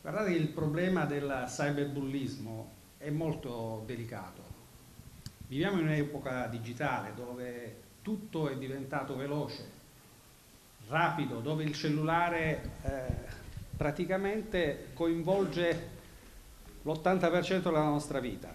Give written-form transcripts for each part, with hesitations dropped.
Guardate, il problema del cyberbullismo è molto delicato. Viviamo in un'epoca digitale dove tutto è diventato veloce, rapido, dove il cellulare praticamente coinvolge l'80% della nostra vita.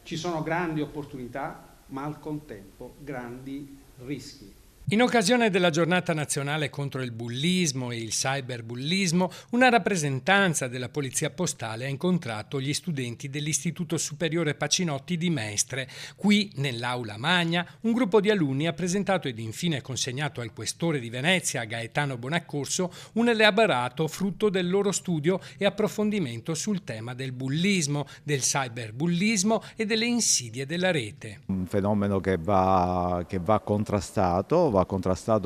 Ci sono grandi opportunità, ma al contempo grandi rischi. In occasione della giornata nazionale contro il bullismo e il cyberbullismo, una rappresentanza della Polizia Postale ha incontrato gli studenti dell'Istituto Superiore Pacinotti di Mestre. Qui, nell'Aula Magna, un gruppo di alunni ha presentato ed infine consegnato al questore di Venezia, Gaetano Bonaccorso, un elaborato frutto del loro studio e approfondimento sul tema del bullismo, del cyberbullismo e delle insidie della rete. Un fenomeno che va contrastato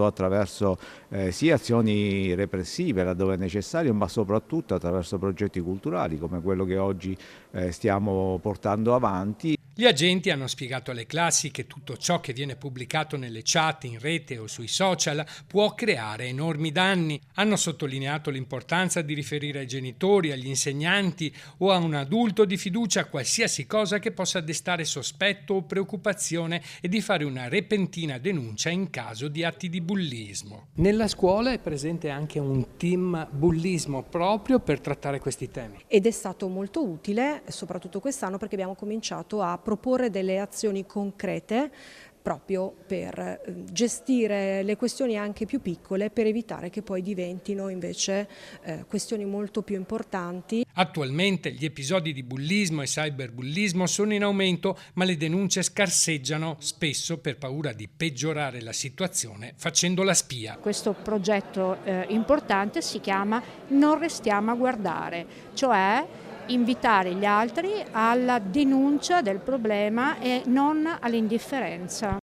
attraverso sia azioni repressive laddove è necessario, ma soprattutto attraverso progetti culturali come quello che oggi stiamo portando avanti. Gli agenti hanno spiegato alle classi che tutto ciò che viene pubblicato nelle chat, in rete o sui social può creare enormi danni. Hanno sottolineato l'importanza di riferire ai genitori, agli insegnanti o a un adulto di fiducia qualsiasi cosa che possa destare sospetto o preoccupazione e di fare una repentina denuncia in caso di atti di bullismo. Nella scuola è presente anche un team bullismo proprio per trattare questi temi. Ed è stato molto utile, soprattutto quest'anno, perché abbiamo cominciato a proporre delle azioni concrete proprio per gestire le questioni anche più piccole, per evitare che poi diventino invece questioni molto più importanti. Attualmente gli episodi di bullismo e cyberbullismo sono in aumento, ma le denunce scarseggiano, spesso per paura di peggiorare la situazione facendo la spia. Questo progetto importante si chiama Non restiamo a guardare, cioè invitare gli altri alla denuncia del problema e non all'indifferenza.